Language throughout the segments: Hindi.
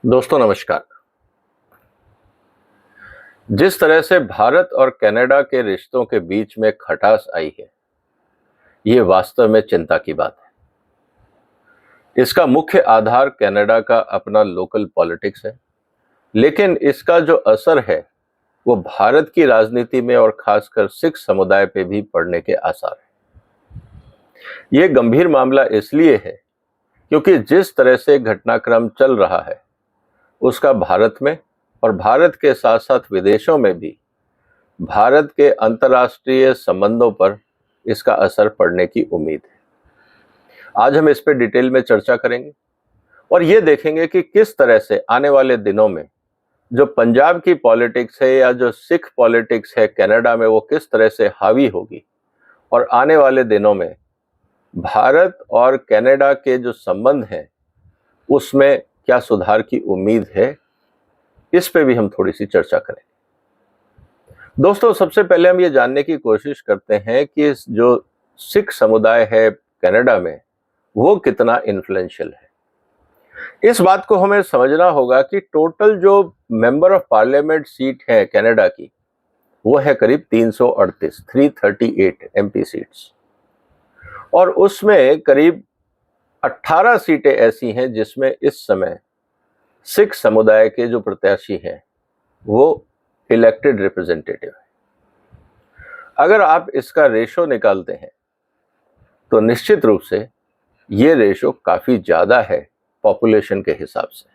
दोस्तों नमस्कार। जिस तरह से भारत और कनाडा के रिश्तों के बीच में खटास आई है, ये वास्तव में चिंता की बात है। इसका मुख्य आधार कनाडा का अपना लोकल पॉलिटिक्स है, लेकिन इसका जो असर है वो भारत की राजनीति में और खासकर सिख समुदाय पे भी पड़ने के आसार हैं। ये गंभीर मामला इसलिए है क्योंकि जिस तरह से घटनाक्रम चल रहा है उसका भारत में और भारत के साथ साथ विदेशों में भी भारत के अंतर्राष्ट्रीय संबंधों पर इसका असर पड़ने की उम्मीद है। आज हम इस पर डिटेल में चर्चा करेंगे और ये देखेंगे कि किस तरह से आने वाले दिनों में जो पंजाब की पॉलिटिक्स है या जो सिख पॉलिटिक्स है कनाडा में, वो किस तरह से हावी होगी और आने वाले दिनों में भारत और कनाडा के जो संबंध हैं उसमें क्या सुधार की उम्मीद है, इस पे भी हम थोड़ी सी चर्चा करेंगे। दोस्तों, सबसे पहले हम ये जानने की कोशिश करते हैं कि जो सिख समुदाय है कनाडा में वो कितना इन्फ्लुएंशियल है। इस बात को हमें समझना होगा कि टोटल जो मेंबर ऑफ पार्लियामेंट सीट है कनाडा की वो है करीब 338 एमपी सीट्स, और उसमें करीब 18 सीटें ऐसी हैं जिसमें इस समय सिख समुदाय के जो प्रत्याशी हैं वो इलेक्टेड रिप्रेजेंटेटिव है। अगर आप इसका रेशो निकालते हैं तो निश्चित रूप से ये रेशो काफी ज्यादा है पॉपुलेशन के हिसाब से।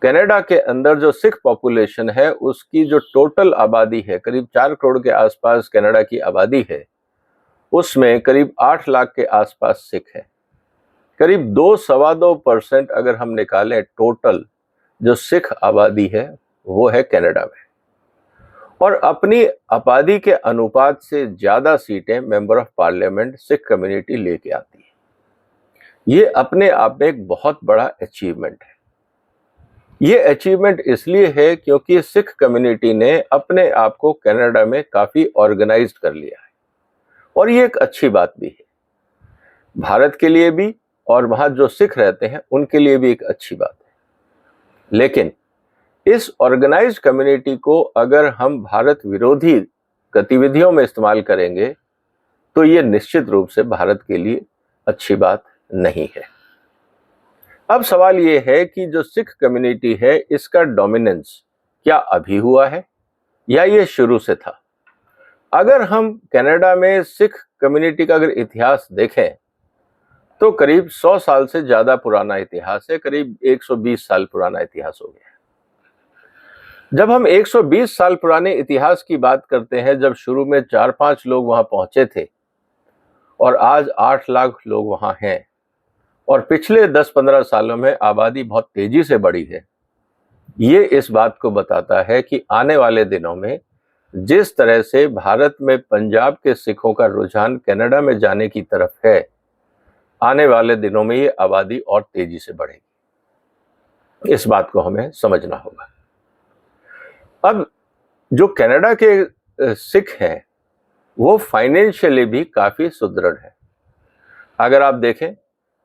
कनाडा के अंदर जो सिख पॉपुलेशन है उसकी जो टोटल आबादी है, करीब 4 करोड़ के आसपास कनाडा की आबादी है, उसमें करीब 8 लाख के आसपास सिख है। करीब 2-2.25% अगर हम निकालें टोटल जो सिख आबादी है वो है कनाडा में, और अपनी आबादी के अनुपात से ज्यादा सीटें member of parliament Sikh community लेके आती है। ये अपने आप में एक बहुत बड़ा अचीवमेंट है। ये अचीवमेंट इसलिए है क्योंकि सिख कम्युनिटी ने अपने आप को कनाडा में काफी ऑर्गेनाइज्ड कर लिया है, और ये एक अच्छी बात भी है भारत के लिए भी और वहां जो सिख रहते हैं उनके लिए भी एक अच्छी बात है। लेकिन इस ऑर्गेनाइज्ड कम्युनिटी को अगर हम भारत विरोधी गतिविधियों में इस्तेमाल करेंगे तो ये निश्चित रूप से भारत के लिए अच्छी बात नहीं है। अब सवाल ये है कि जो सिख कम्युनिटी है इसका डोमिनेंस क्या अभी हुआ है या ये शुरू से था। अगर हम कनाडा में सिख कम्युनिटी का अगर इतिहास देखें तो करीब 100 साल से ज्यादा पुराना इतिहास है, करीब 120 साल पुराना इतिहास हो गया। जब हम 120 साल पुराने इतिहास की बात करते हैं, जब शुरू में 4-5 लोग वहां पहुंचे थे और आज 8 लाख लोग वहां हैं, और पिछले 10-15 सालों में आबादी बहुत तेजी से बढ़ी है, ये इस बात को बताता है कि आने वाले दिनों में जिस तरह से भारत में पंजाब के सिखों का रुझान कनाडा में जाने की तरफ है, आने वाले दिनों में ये आबादी और तेजी से बढ़ेगी। इस बात को हमें समझना होगा। अब जो कनाडा के सिख हैं वो फाइनेंशियली भी काफी सुदृढ़ है। अगर आप देखें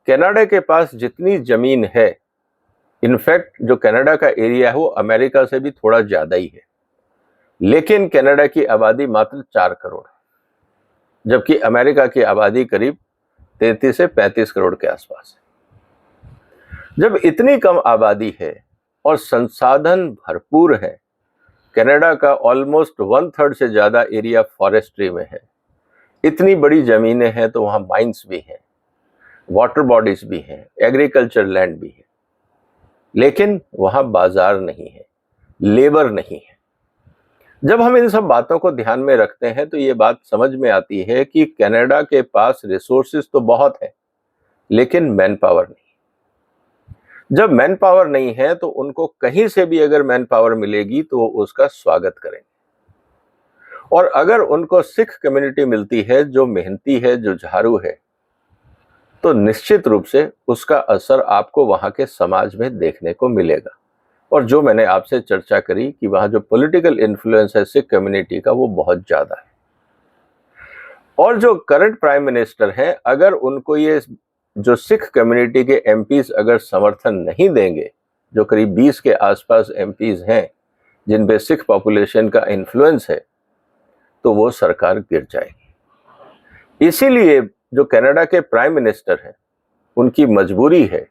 कनाडा के पास जितनी जमीन है, इनफैक्ट जो कनाडा का एरिया है वो अमेरिका से भी थोड़ा ज्यादा ही है, लेकिन कनाडा की आबादी मात्र 4 करोड़ है, जबकि अमेरिका की आबादी करीब 33 से 35 करोड़ के आसपास है। जब इतनी कम आबादी है और संसाधन भरपूर है, कनाडा का ऑलमोस्ट 1/3 से ज्यादा एरिया फॉरेस्ट्री में है, इतनी बड़ी जमीनें हैं तो वहां माइंस भी हैं, वाटर बॉडीज भी हैं, एग्रीकल्चर लैंड भी है, लेकिन वहां बाजार नहीं है, लेबर नहीं है। जब हम इन सब बातों को ध्यान में रखते हैं तो ये बात समझ में आती है कि कनाडा के पास रिसोर्सेज तो बहुत है लेकिन मैन पावर नहीं। जब मैन पावर नहीं है तो उनको कहीं से भी अगर मैन पावर मिलेगी तो वो उसका स्वागत करेंगे, और अगर उनको सिख कम्युनिटी मिलती है जो मेहनती है, जो झाड़ू है, तो निश्चित रूप से उसका असर आपको वहां के समाज में देखने को मिलेगा। और जो मैंने आपसे चर्चा करी कि वहां जो पॉलिटिकल इन्फ्लुएंस है सिख कम्युनिटी का वो बहुत ज्यादा है, और जो करंट प्राइम मिनिस्टर हैं अगर उनको ये जो सिख कम्युनिटी के एमपीज अगर समर्थन नहीं देंगे जो करीब 20 के आसपास एमपीज हैं जिन पे सिख पॉपुलेशन का इन्फ्लुएंस है, तो वो सरकार गिर जाएगी। इसीलिए जो कनाडा के प्राइम मिनिस्टर हैं, उनकी मजबूरी है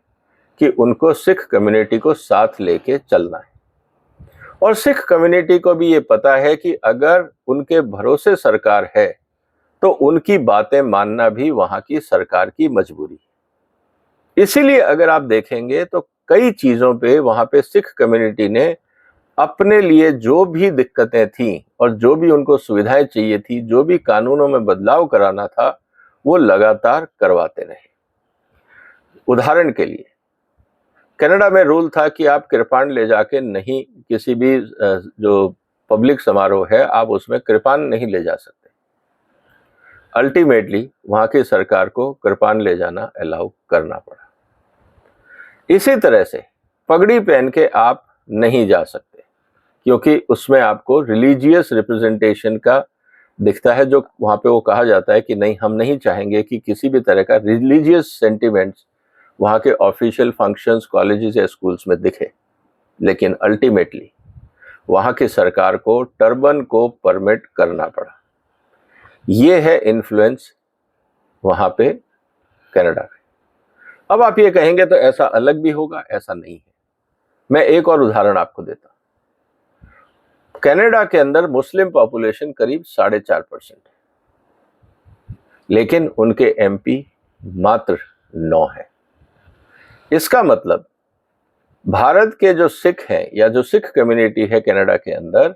कि उनको सिख कम्युनिटी को साथ लेके चलना है। और सिख कम्युनिटी को भी ये पता है कि अगर उनके भरोसे सरकार है तो उनकी बातें मानना भी वहां की सरकार की मजबूरी है। इसीलिए अगर आप देखेंगे तो कई चीजों पे वहां पे सिख कम्युनिटी ने अपने लिए जो भी दिक्कतें थी और जो भी उनको सुविधाएं चाहिए थी, जो भी कानूनों में बदलाव कराना था, वो लगातार करवाते रहे। उदाहरण के लिए कनाडा में रूल था कि आप कृपाण ले जाके नहीं, किसी भी जो पब्लिक समारोह है आप उसमें कृपाण नहीं ले जा सकते। अल्टीमेटली वहां की सरकार को कृपाण ले जाना अलाउ करना पड़ा। इसी तरह से पगड़ी पहन के आप नहीं जा सकते क्योंकि उसमें आपको रिलीजियस रिप्रेजेंटेशन का दिखता है, जो वहां पे वो कहा जाता है कि नहीं, हम नहीं चाहेंगे कि किसी भी तरह का रिलीजियस सेंटिमेंट्स वहां के ऑफिशियल फंक्शंस, कॉलेजेस या स्कूल्स में दिखे। लेकिन अल्टीमेटली वहां की सरकार को टर्बन को परमिट करना पड़ा। ये है इन्फ्लुएंस वहां पे कनाडा में। अब आप ये कहेंगे तो ऐसा अलग भी होगा, ऐसा नहीं है। मैं एक और उदाहरण आपको देता हूं। कनाडा के अंदर मुस्लिम पॉपुलेशन करीब 4.5% है, लेकिन उनके एमपी मात्र 9 है। इसका मतलब भारत के जो सिख हैं या जो सिख कम्युनिटी है कनाडा के अंदर,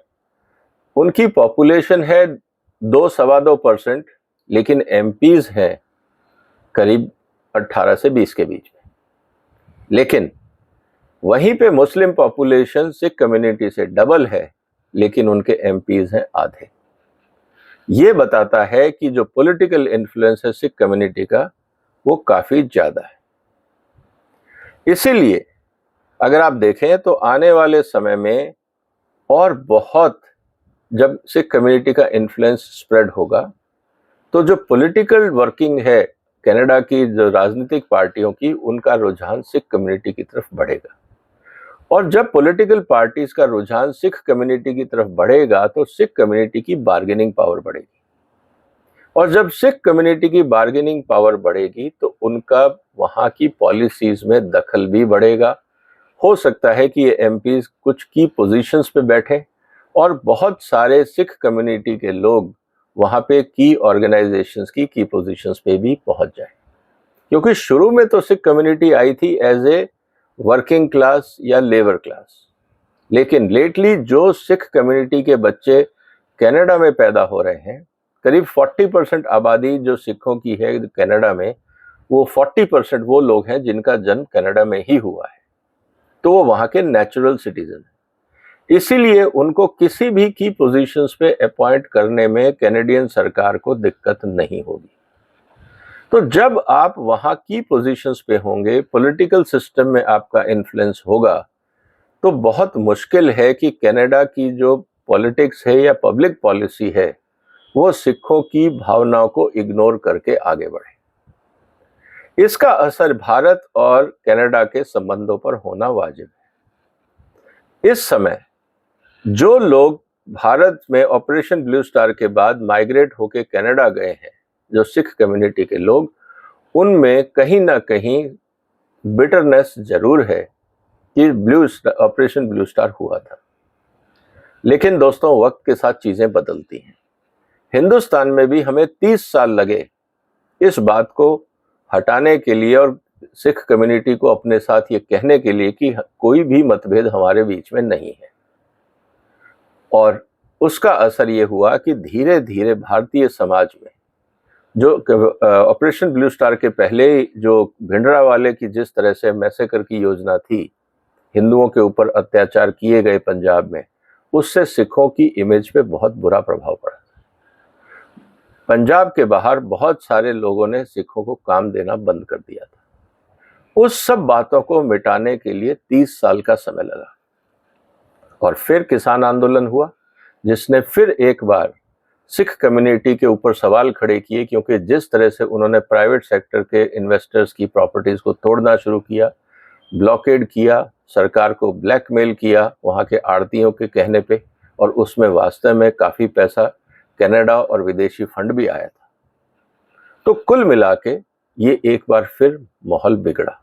उनकी पॉपुलेशन है 2-2.25%, लेकिन एमपीज हैं करीब 18 से 20 के बीच में। लेकिन वहीं पे मुस्लिम पॉपुलेशन सिख कम्युनिटी से डबल है, लेकिन उनके एमपीज हैं आधे। ये बताता है कि जो पॉलिटिकल इन्फ्लुएंस है सिख कम्युनिटी का, वो काफी ज्यादा है। इसीलिए अगर आप देखें तो आने वाले समय में और बहुत, जब सिख कम्युनिटी का इन्फ्लुएंस स्प्रेड होगा, तो जो पॉलिटिकल वर्किंग है कनाडा की, जो राजनीतिक पार्टियों की, उनका रुझान सिख कम्युनिटी की तरफ बढ़ेगा। और जब पॉलिटिकल पार्टीज का रुझान सिख कम्युनिटी की तरफ बढ़ेगा तो सिख कम्युनिटी की बार्गेनिंग पावर बढ़ेगी। और जब सिख कम्युनिटी की बार्गेनिंग पावर बढ़ेगी तो उनका वहां की पॉलिसीज में दखल भी बढ़ेगा। हो सकता है कि ये एमपीज कुछ की पोजीशंस पे बैठे और बहुत सारे सिख कम्युनिटी के लोग वहां पे की ऑर्गेनाइजेशंस की पोजीशंस पे भी पहुंच जाए। क्योंकि शुरू में तो सिख कम्युनिटी आई थी एज ए वर्किंग क्लास या लेबर क्लास, लेकिन लेटली जो सिख कम्युनिटी के बच्चे कनाडा में पैदा हो रहे हैं, करीब 40% आबादी जो सिखों की है कनाडा में, वो 40% वो लोग हैं जिनका जन्म कनाडा में ही हुआ है, तो वो वहां के नेचुरल सिटीजन हैं। इसीलिए उनको किसी भी की पोजीशंस पे अपॉइंट करने में कैनेडियन सरकार को दिक्कत नहीं होगी। तो जब आप वहां की पोजीशंस पे होंगे, पॉलिटिकल सिस्टम में आपका इन्फ्लुएंस होगा, तो बहुत मुश्किल है कि कनाडा की जो पॉलिटिक्स है या पब्लिक पॉलिसी है वो सिखों की भावनाओं को इग्नोर करके आगे बढ़े। इसका असर भारत और कनाडा के संबंधों पर होना वाजिब है। इस समय जो लोग भारत में ऑपरेशन ब्लू स्टार के बाद माइग्रेट होकर कनाडा गए हैं, जो सिख कम्युनिटी के लोग, उनमें कहीं ना कहीं बिटरनेस जरूर है कि ऑपरेशन ब्लू स्टार हुआ था। लेकिन दोस्तों, वक्त के साथ चीजें बदलती हैं। हिंदुस्तान में भी हमें 30 साल लगे इस बात को हटाने के लिए और सिख कम्युनिटी को अपने साथ ये कहने के लिए कि कोई भी मतभेद हमारे बीच में नहीं है। और उसका असर ये हुआ कि धीरे धीरे भारतीय समाज में जो ऑपरेशन ब्लू स्टार के पहले जो भिंडरावाले की जिस तरह से मैसेकर की योजना थी, हिंदुओं के ऊपर अत्याचार किए गए पंजाब में, उससे सिखों की इमेज पे बहुत बुरा प्रभाव पड़ा। पंजाब के बाहर बहुत सारे लोगों ने सिखों को काम देना बंद कर दिया था। उस सब बातों को मिटाने के लिए 30 साल का समय लगा। और फिर किसान आंदोलन हुआ, जिसने फिर एक बार सिख कम्युनिटी के ऊपर सवाल खड़े किए, क्योंकि जिस तरह से उन्होंने प्राइवेट सेक्टर के इन्वेस्टर्स की प्रॉपर्टीज को तोड़ना शुरू किया, ब्लॉकेड किया, सरकार को ब्लैकमेल किया वहाँ के आड़तियों के कहने पे, और उसमें वास्तव में काफ़ी पैसा कनाडा और विदेशी फंड भी आया था। तो कुल मिला के ये एक बार फिर माहौल बिगड़ा,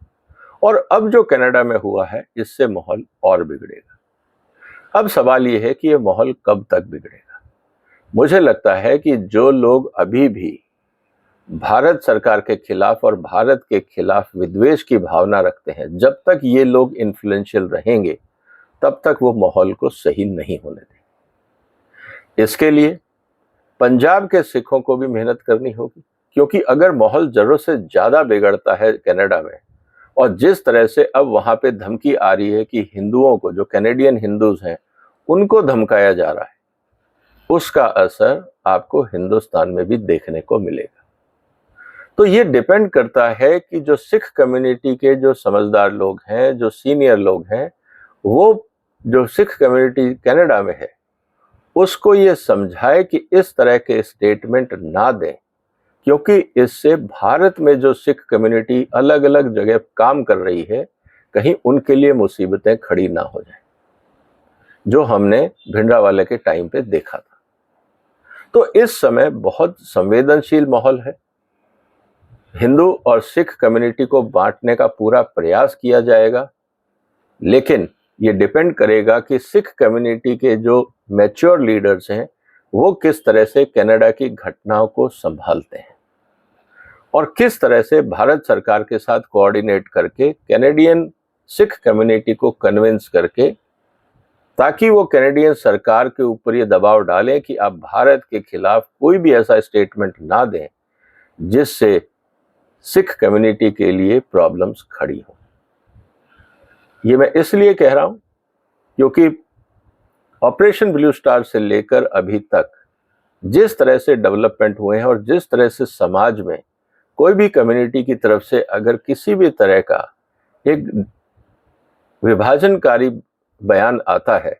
और अब जो कनाडा में हुआ है इससे माहौल और बिगड़ेगा। अब सवाल ये है कि ये माहौल कब तक बिगड़ेगा। मुझे लगता है कि जो लोग अभी भी भारत सरकार के खिलाफ और भारत के खिलाफ विद्वेष की भावना रखते हैं, जब तक ये लोग इन्फ्लुएंशियल रहेंगे तब तक वो माहौल को सही नहीं होने देंगे। इसके लिए पंजाब के सिखों को भी मेहनत करनी होगी, क्योंकि अगर माहौल जरूरत से ज्यादा बिगड़ता है कनाडा में, और जिस तरह से अब वहां पे धमकी आ रही है कि हिंदुओं को, जो कैनेडियन हिंदूज हैं, उनको धमकाया जा रहा है, उसका असर आपको हिंदुस्तान में भी देखने को मिलेगा। तो ये डिपेंड करता है कि जो सिख कम्युनिटी के जो समझदार लोग हैं, जो सीनियर लोग हैं, वो जो सिख कम्युनिटी कनाडा में है उसको ये समझाए कि इस तरह के स्टेटमेंट ना दें, क्योंकि इससे भारत में जो सिख कम्युनिटी अलग अलग जगह काम कर रही है, कहीं उनके लिए मुसीबतें खड़ी ना हो जाए, जो हमने भिंडरावाले के टाइम पे देखा था। तो इस समय बहुत संवेदनशील माहौल है। हिंदू और सिख कम्युनिटी को बांटने का पूरा प्रयास किया जाएगा, लेकिन ये डिपेंड करेगा कि सिख कम्युनिटी के जो मैच्योर लीडर्स हैं वो किस तरह से कनाडा की घटनाओं को संभालते हैं, और किस तरह से भारत सरकार के साथ कोऑर्डिनेट करके कैनेडियन सिख कम्युनिटी को कन्विंस करके, ताकि वो कैनेडियन सरकार के ऊपर ये दबाव डालें कि आप भारत के खिलाफ कोई भी ऐसा स्टेटमेंट ना दें जिससे सिख कम्युनिटी के लिए प्रॉब्लम्स खड़ी हो। ये मैं इसलिए कह रहा हूं क्योंकि ऑपरेशन ब्लू स्टार से लेकर अभी तक जिस तरह से डेवलपमेंट हुए हैं, और जिस तरह से समाज में कोई भी कम्युनिटी की तरफ से अगर किसी भी तरह का एक विभाजनकारी बयान आता है,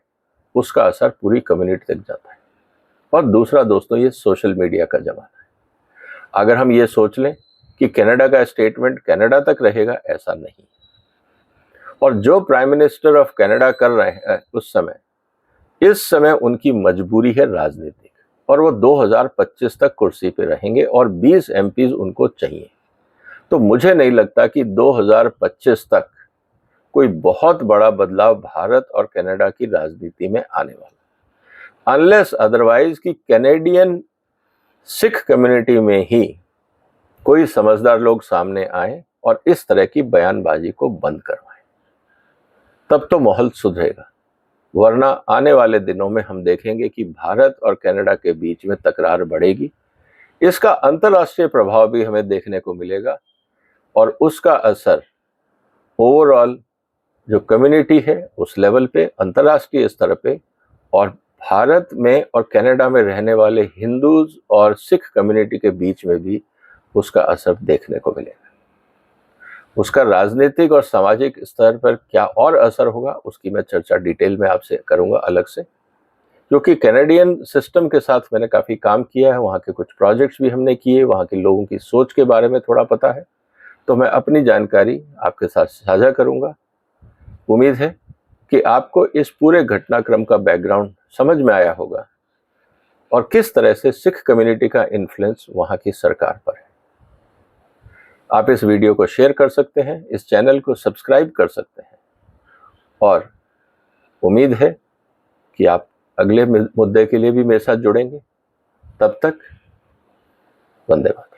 उसका असर पूरी कम्युनिटी तक जाता है। और दूसरा दोस्तों, ये सोशल मीडिया का जमाना है। अगर हम ये सोच लें कि कनाडा का स्टेटमेंट कनाडा तक रहेगा, ऐसा नहीं। और जो प्राइम मिनिस्टर ऑफ कनाडा कर रहे हैं उस समय, इस समय उनकी मजबूरी है राजनीतिक, और वो 2025 तक कुर्सी पे रहेंगे और 20 एमपीज उनको चाहिए। तो मुझे नहीं लगता कि 2025 तक कोई बहुत बड़ा बदलाव भारत और कनाडा की राजनीति में आने वाला, अनलेस अदरवाइज कि कैनेडियन सिख कम्युनिटी में ही कोई समझदार लोग सामने आए और इस तरह की बयानबाजी को बंद करवाएं, तब तो माहौल सुधरेगा। वरना आने वाले दिनों में हम देखेंगे कि भारत और कनाडा के बीच में तकरार बढ़ेगी। इसका अंतर्राष्ट्रीय प्रभाव भी हमें देखने को मिलेगा, और उसका असर ओवरऑल जो कम्युनिटी है उस लेवल पे, अंतर्राष्ट्रीय स्तर पे, और भारत में और कनाडा में रहने वाले हिंदूज और सिख कम्युनिटी के बीच में भी उसका असर देखने को मिलेगा। उसका राजनीतिक और सामाजिक स्तर पर क्या और असर होगा, उसकी मैं चर्चा डिटेल में आपसे करूंगा अलग से, क्योंकि कैनेडियन सिस्टम के साथ मैंने काफ़ी काम किया है, वहाँ के कुछ प्रोजेक्ट्स भी हमने किए, वहाँ के लोगों की सोच के बारे में थोड़ा पता है, तो मैं अपनी जानकारी आपके साथ साझा करूंगा। उम्मीद है कि आपको इस पूरे घटनाक्रम का बैकग्राउंड समझ में आया होगा, और किस तरह से सिख कम्युनिटी का इन्फ्लुएंस वहाँ की सरकार पर है। आप इस वीडियो को शेयर कर सकते हैं, इस चैनल को सब्सक्राइब कर सकते हैं, और उम्मीद है कि आप अगले मुद्दे के लिए भी मेरे साथ जुड़ेंगे। तब तक वंदे मातरम।